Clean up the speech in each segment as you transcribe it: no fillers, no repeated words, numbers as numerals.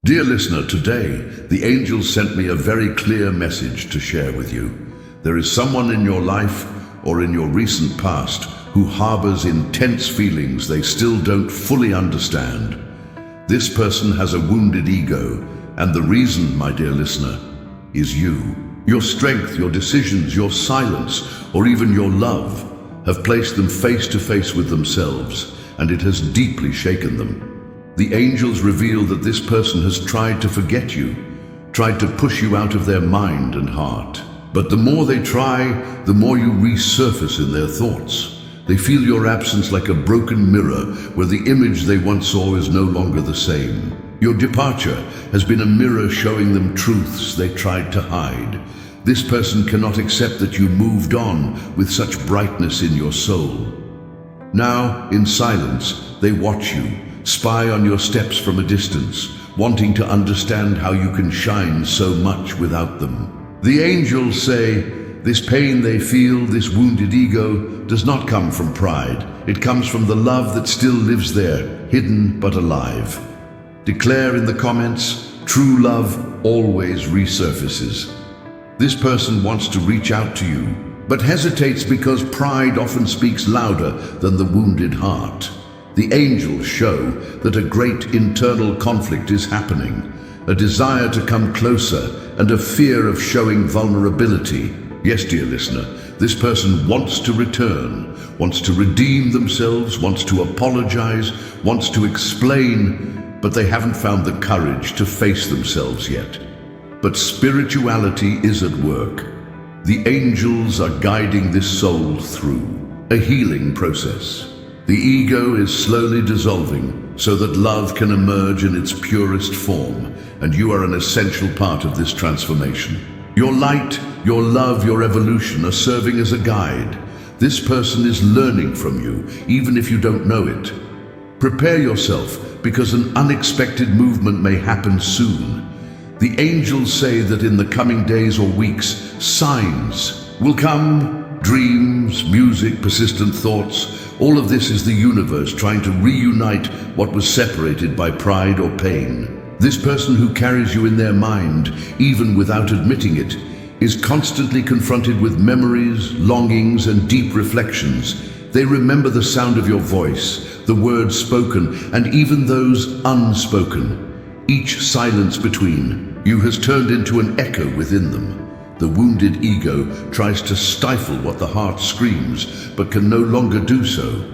Dear listener, today, the angels sent me a very clear message to share with you. There is someone in your life or in your recent past who harbors intense feelings they still don't fully understand. This person has a wounded ego, and the reason, my dear listener, is you. Your strength, your decisions, your silence, or even your love have placed them face to face with themselves, and it has deeply shaken them. The angels reveal that this person has tried to forget you, tried to push you out of their mind and heart. But the more they try, the more you resurface in their thoughts. They feel your absence like a broken mirror where the image they once saw is no longer the same. Your departure has been a mirror showing them truths they tried to hide. This person cannot accept that you moved on with such brightness in your soul. Now, in silence, they watch you, spy on your steps from a distance, wanting to understand how you can shine so much without them. The angels say, this pain they feel, this wounded ego, does not come from pride. It comes from the love that still lives there, hidden but alive. Declare in the comments, true love always resurfaces. This person wants to reach out to you, but hesitates because pride often speaks louder than the wounded heart. The angels show that a great internal conflict is happening, a desire to come closer and a fear of showing vulnerability. Yes, dear listener, this person wants to return, wants to redeem themselves, wants to apologize, wants to explain, but they haven't found the courage to face themselves yet. But spirituality is at work. The angels are guiding this soul through a healing process. The ego is slowly dissolving so that love can emerge in its purest form, and you are an essential part of this transformation. Your light, your love, your evolution are serving as a guide. This person is learning from you, even if you don't know it. Prepare yourself, because an unexpected movement may happen soon. The angels say that in the coming days or weeks, signs will come. Dreams, music, persistent thoughts, all of this is the universe trying to reunite what was separated by pride or pain. This person who carries you in their mind, even without admitting it, is constantly confronted with memories, longings, and deep reflections. They remember the sound of your voice, the words spoken, and even those unspoken. Each silence between you has turned into an echo within them. The wounded ego tries to stifle what the heart screams, but can no longer do so.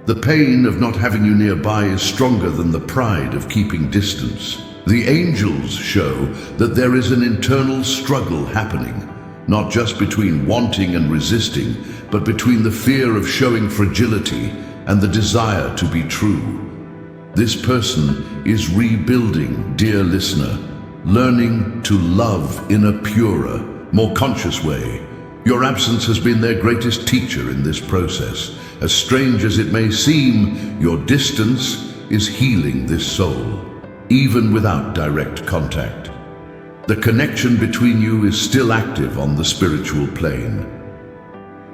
The pain of not having you nearby is stronger than the pride of keeping distance. The angels show that there is an internal struggle happening, not just between wanting and resisting, but between the fear of showing fragility and the desire to be true. This person is rebuilding, dear listener, learning to love in a purer, more conscious way. Your absence has been their greatest teacher in this process. As strange as it may seem, your distance is healing this soul, even without direct contact. The connection between you is still active on the spiritual plane.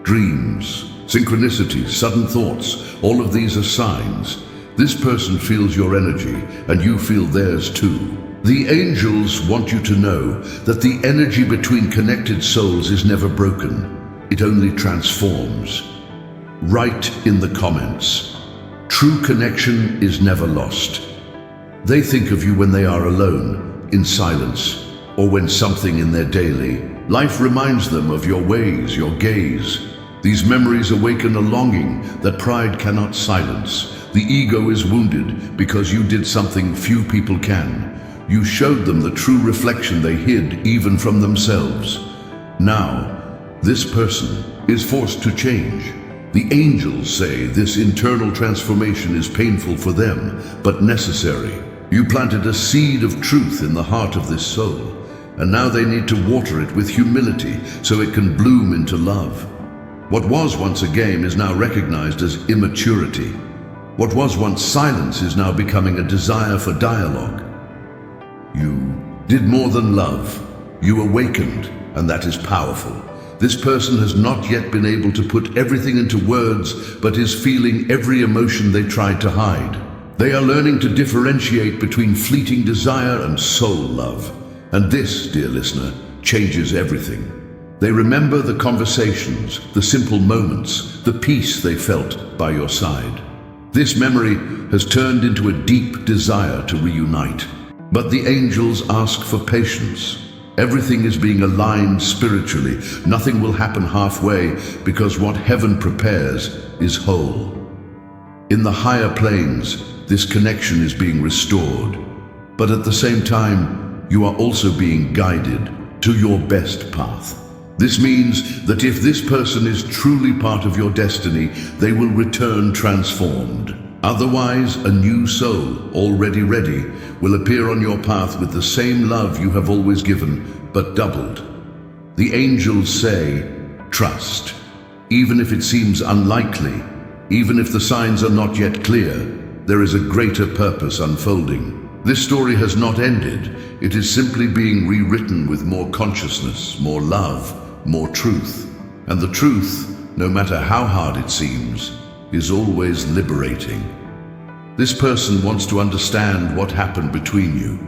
Dreams, synchronicities, sudden thoughts, all of these are signs. This person feels your energy, and you feel theirs too. The angels want you to know that the energy between connected souls is never broken. It only transforms. Write in the comments, true connection is never lost. They think of you when they are alone, in silence, or when something in their daily life reminds them of your ways, your gaze. These memories awaken a longing that pride cannot silence. The ego is wounded because you did something few people can. You showed them the true reflection they hid even from themselves. Now, this person is forced to change. The angels say this internal transformation is painful for them, but necessary. You planted a seed of truth in the heart of this soul, and now they need to water it with humility so it can bloom into love. What was once a game is now recognized as immaturity. What was once silence is now becoming a desire for dialogue. You did more than love. You awakened, and that is powerful. This person has not yet been able to put everything into words, but is feeling every emotion they tried to hide. They are learning to differentiate between fleeting desire and soul love. And this, dear listener, changes everything. They remember the conversations, the simple moments, the peace they felt by your side. This memory has turned into a deep desire to reunite. But the angels ask for patience. Everything is being aligned spiritually. Nothing will happen halfway because what heaven prepares is whole. In the higher planes, this connection is being restored. But at the same time, you are also being guided to your best path. This means that if this person is truly part of your destiny, they will return transformed. Otherwise, a new soul, already ready, will appear on your path with the same love you have always given, but doubled. The angels say, trust. Even if it seems unlikely, even if the signs are not yet clear, there is a greater purpose unfolding. This story has not ended. It is simply being rewritten with more consciousness, more love, more truth. And the truth, no matter how hard it seems, is always liberating. This person wants to understand what happened between you.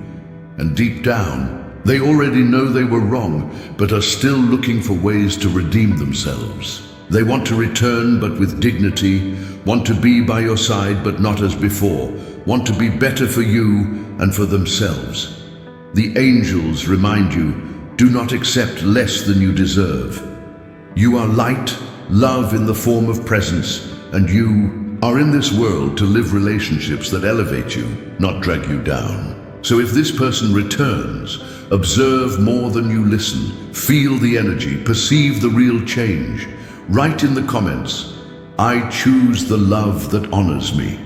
And deep down, they already know they were wrong, but are still looking for ways to redeem themselves. They want to return, but with dignity, want to be by your side, but not as before, want to be better for you and for themselves. The angels remind you, do not accept less than you deserve. You are light, love in the form of presence, and you are in this world to live relationships that elevate you, not drag you down. So if this person returns, observe more than you listen, feel the energy, perceive the real change. Write in the comments, I choose the love that honors me.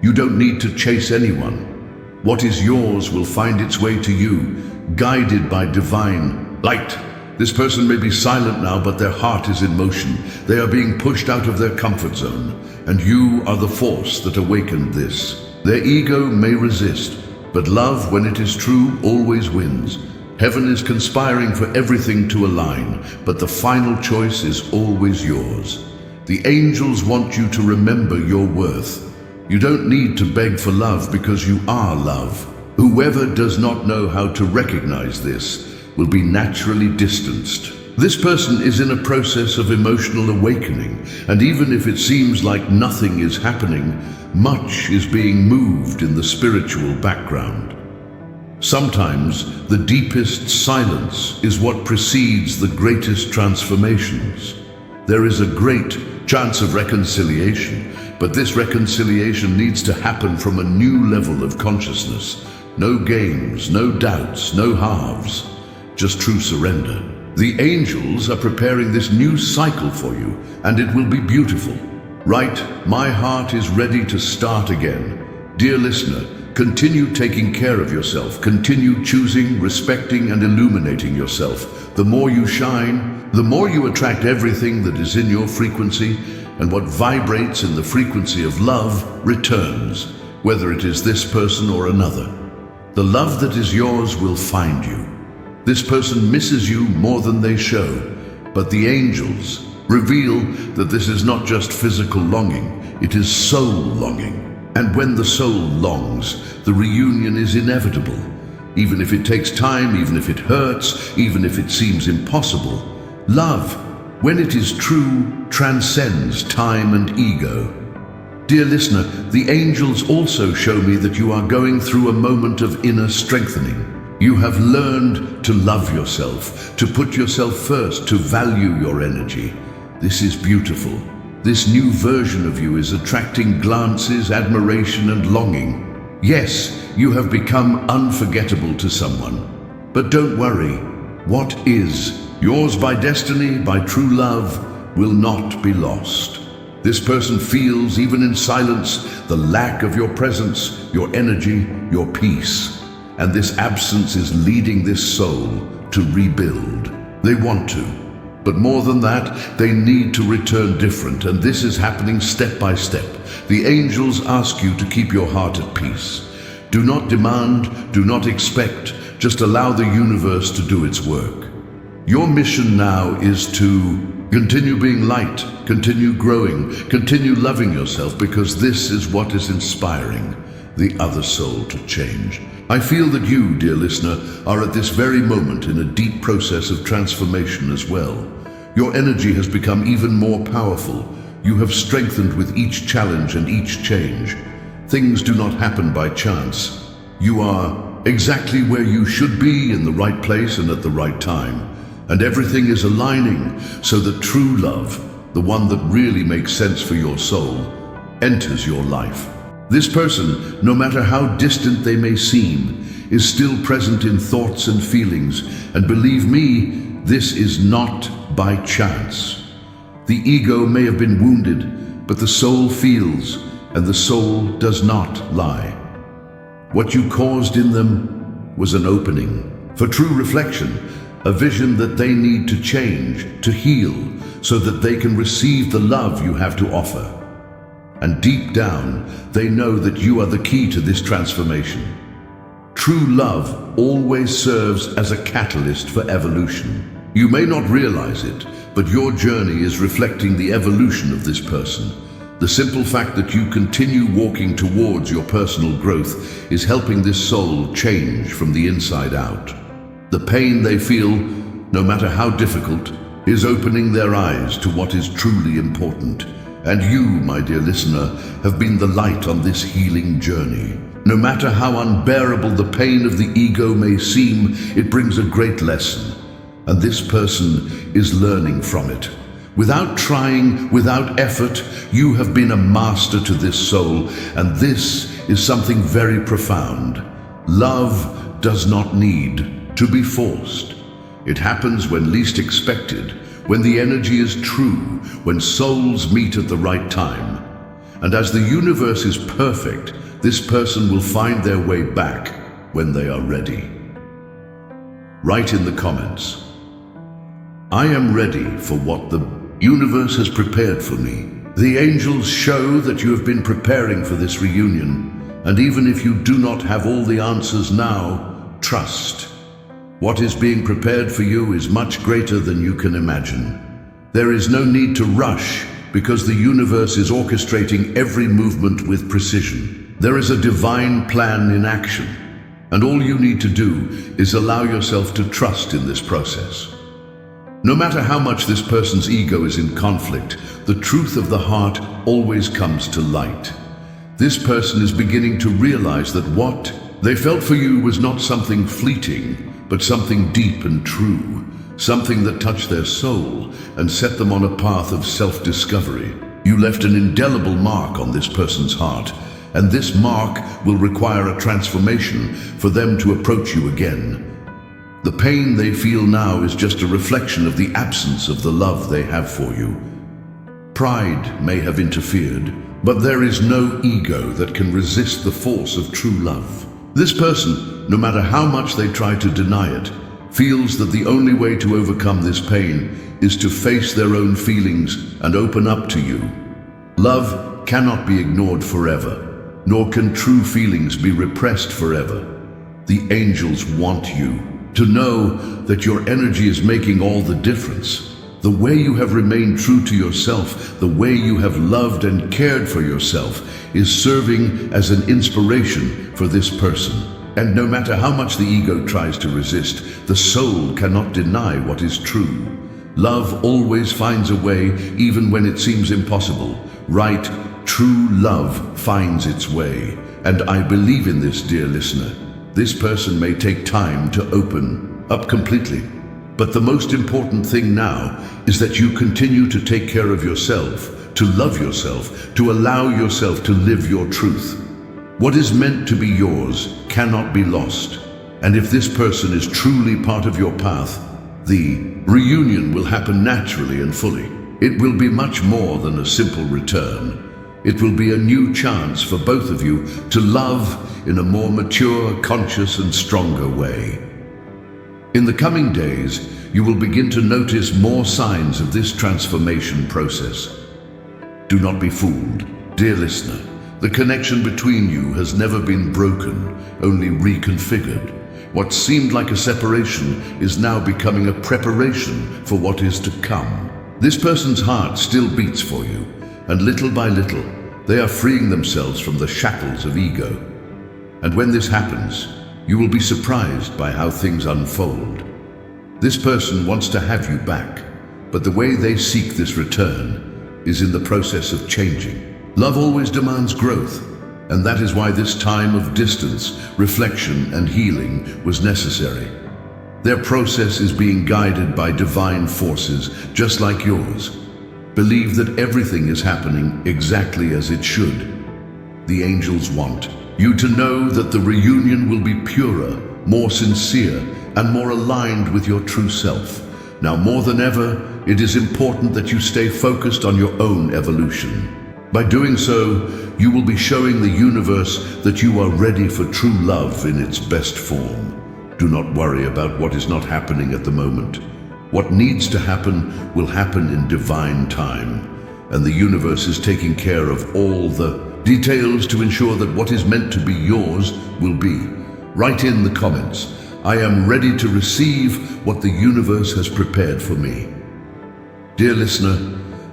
You don't need to chase anyone. What is yours will find its way to you, guided by divine light. This person may be silent now, but their heart is in motion. They are being pushed out of their comfort zone, and you are the force that awakened this. Their ego may resist, but love, when it is true, always wins. Heaven is conspiring for everything to align, but the final choice is always yours. The angels want you to remember your worth. You don't need to beg for love because you are love. Whoever does not know how to recognize this will be naturally distanced. This person is in a process of emotional awakening, and even if it seems like nothing is happening, much is being moved in the spiritual background. Sometimes the deepest silence is what precedes the greatest transformations. There is a great chance of reconciliation, but this reconciliation needs to happen from a new level of consciousness. No games, no doubts, no halves, just true surrender. The angels are preparing this new cycle for you, and it will be beautiful. Right, my heart is ready to start again. Dear listener, continue taking care of yourself. Continue choosing, respecting, and illuminating yourself. The more you shine, the more you attract everything that is in your frequency, and what vibrates in the frequency of love returns, whether it is this person or another. The love that is yours will find you. This person misses you more than they show, but the angels reveal that this is not just physical longing, it is soul longing. And when the soul longs, the reunion is inevitable. Even if it takes time, even if it hurts, even if it seems impossible. Love, when it is true, transcends time and ego. Dear listener, the angels also show me that you are going through a moment of inner strengthening. You have learned to love yourself, to put yourself first, to value your energy. This is beautiful. This new version of you is attracting glances, admiration, and longing. Yes, you have become unforgettable to someone. But don't worry. What is yours by destiny, by true love, will not be lost. This person feels, even in silence, the lack of your presence, your energy, your peace. And this absence is leading this soul to rebuild. They want to. But more than that, they need to return different, and this is happening step by step. The angels ask you to keep your heart at peace. Do not demand, do not expect, just allow the universe to do its work. Your mission now is to continue being light, continue growing, continue loving yourself, because this is what is inspiring. the other soul to change. I feel that you, dear listener, are at this very moment in a deep process of transformation as well. Your energy has become even more powerful. You have strengthened with each challenge and each change. Things do not happen by chance. You are exactly where you should be, in the right place and at the right time. And everything is aligning so that true love, the one that really makes sense for your soul, enters your life. This person, no matter how distant they may seem, is still present in thoughts and feelings, and believe me, this is not by chance. The ego may have been wounded, but the soul feels, and the soul does not lie. What you caused in them was an opening for true reflection, a vision that they need to change, to heal, so that they can receive the love you have to offer. And deep down, they know that you are the key to this transformation. True love always serves as a catalyst for evolution. You may not realize it, but your journey is reflecting the evolution of this person. The simple fact that you continue walking towards your personal growth is helping this soul change from the inside out. The pain they feel, no matter how difficult, is opening their eyes to what is truly important. And you, my dear listener, have been the light on this healing journey. No matter how unbearable the pain of the ego may seem, it brings a great lesson. And this person is learning from it. Without trying, without effort, you have been a master to this soul, and this is something very profound. Love does not need to be forced. It happens when least expected, when the energy is true, when souls meet at the right time. And as the universe is perfect, this person will find their way back when they are ready. Write in the comments, I am ready for what the universe has prepared for me. The angels show that you have been preparing for this reunion, and even if you do not have all the answers now, trust. What is being prepared for you is much greater than you can imagine. There is no need to rush, because the universe is orchestrating every movement with precision. There is a divine plan in action, and all you need to do is allow yourself to trust in this process. No matter how much this person's ego is in conflict, the truth of the heart always comes to light. This person is beginning to realize that what they felt for you was not something fleeting, but something deep and true, something that touched their soul and set them on a path of self-discovery. You left an indelible mark on this person's heart, and this mark will require a transformation for them to approach you again. The pain they feel now is just a reflection of the absence of the love they have for you. Pride may have interfered, but there is no ego that can resist the force of true love. This person, no matter how much they try to deny it, feels that the only way to overcome this pain is to face their own feelings and open up to you. Love cannot be ignored forever, nor can true feelings be repressed forever. The angels want you to know that your energy is making all the difference. The way you have remained true to yourself, the way you have loved and cared for yourself, is serving as an inspiration for this person. And no matter how much the ego tries to resist, the soul cannot deny what is true. Love always finds a way, even when it seems impossible. Right, true love finds its way. And I believe in this, dear listener. This person may take time to open up completely, but the most important thing now is that you continue to take care of yourself, to love yourself, to allow yourself to live your truth. What is meant to be yours cannot be lost, and if this person is truly part of your path, the reunion will happen naturally and fully. It will be much more than a simple return. It will be a new chance for both of you to love in a more mature, conscious, and stronger way. In the coming days, you will begin to notice more signs of this transformation process. Do not be fooled, dear listener. The connection between you has never been broken, only reconfigured. What seemed like a separation is now becoming a preparation for what is to come. This person's heart still beats for you, and little by little, they are freeing themselves from the shackles of ego. And when this happens, you will be surprised by how things unfold. This person wants to have you back, but the way they seek this return is in the process of changing. Love always demands growth, and that is why this time of distance, reflection, and healing was necessary. Their process is being guided by divine forces, just like yours. Believe that everything is happening exactly as it should. The angels want you to know that the reunion will be purer, more sincere, and more aligned with your true self. Now more than ever, it is important that you stay focused on your own evolution. By doing so, you will be showing the universe that you are ready for true love in its best form. Do not worry about what is not happening at the moment. What needs to happen will happen in divine time, and the universe is taking care of all the details to ensure that what is meant to be yours will be. Write in the comments, "I am ready to receive what the universe has prepared for me." Dear listener,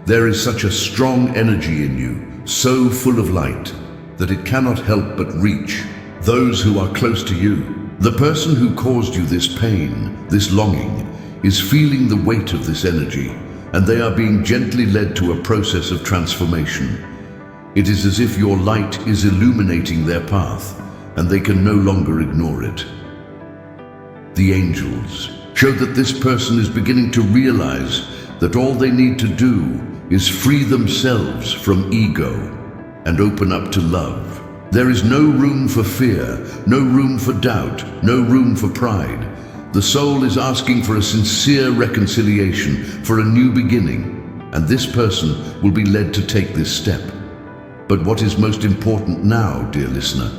there is such a strong energy in you, so full of light, that it cannot help but reach those who are close to you. The person who caused you this pain, this longing, is feeling the weight of this energy, and they are being gently led to a process of transformation. It is as if your light is illuminating their path, and they can no longer ignore it. The angels show that this person is beginning to realize that all they need to do is free themselves from ego and open up to love. There is no room for fear, no room for doubt, no room for pride. The soul is asking for a sincere reconciliation, for a new beginning, and this person will be led to take this step. But what is most important now, dear listener,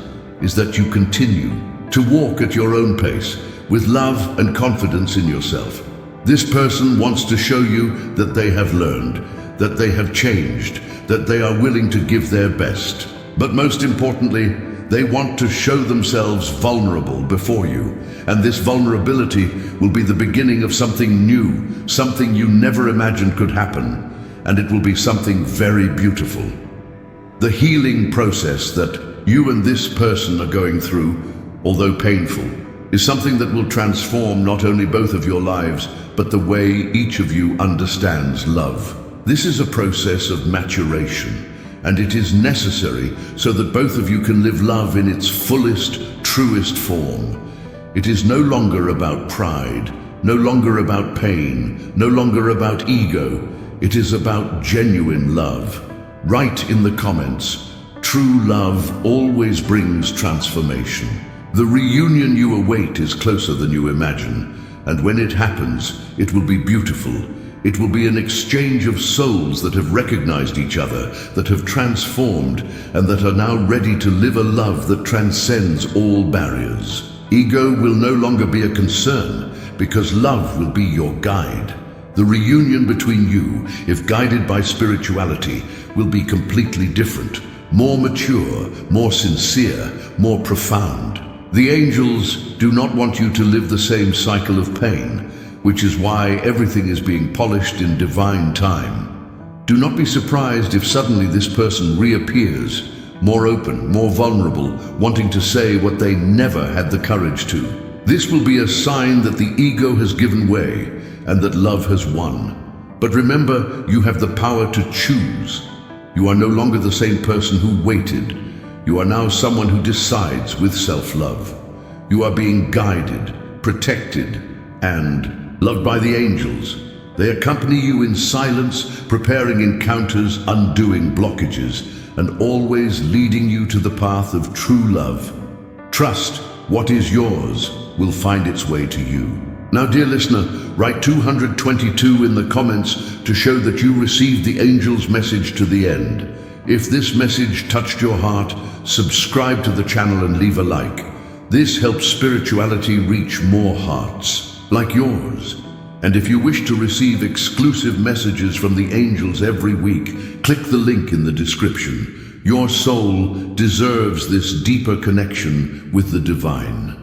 is that you continue to walk at your own pace, with love and confidence in yourself. This person wants to show you that they have learned, that they have changed, that they are willing to give their best. But most importantly, they want to show themselves vulnerable before you, and this vulnerability will be the beginning of something new, something you never imagined could happen, and it will be something very beautiful. The healing process that you and this person are going through, although painful, is something that will transform not only both of your lives, but the way each of you understands love. This is a process of maturation, and it is necessary so that both of you can live love in its fullest, truest form. It is no longer about pride, no longer about pain, no longer about ego. It is about genuine love. Write in the comments, "True love always brings transformation." The reunion you await is closer than you imagine, and when it happens, it will be beautiful. It will be an exchange of souls that have recognized each other, that have transformed, and that are now ready to live a love that transcends all barriers. Ego will no longer be a concern, because love will be your guide. The reunion between you, if guided by spirituality, will be completely different, more mature, more sincere, more profound. The angels do not want you to live the same cycle of pain, which is why everything is being polished in divine time. Do not be surprised if suddenly this person reappears, more open, more vulnerable, wanting to say what they never had the courage to. This will be a sign that the ego has given way and that love has won. But remember, you have the power to choose. You are no longer the same person who waited. You are now someone who decides with self-love. You are being guided, protected, and loved by the angels. They accompany you in silence, preparing encounters, undoing blockages, and always leading you to the path of true love. Trust what is yours will find its way to you. Now, dear listener, write 222 in the comments to show that you received the angel's message to the end. If this message touched your heart, subscribe to the channel and leave a like. This helps spirituality reach more hearts like yours. And if you wish to receive exclusive messages from the angels every week, click the link in the description. Your soul deserves this deeper connection with the divine.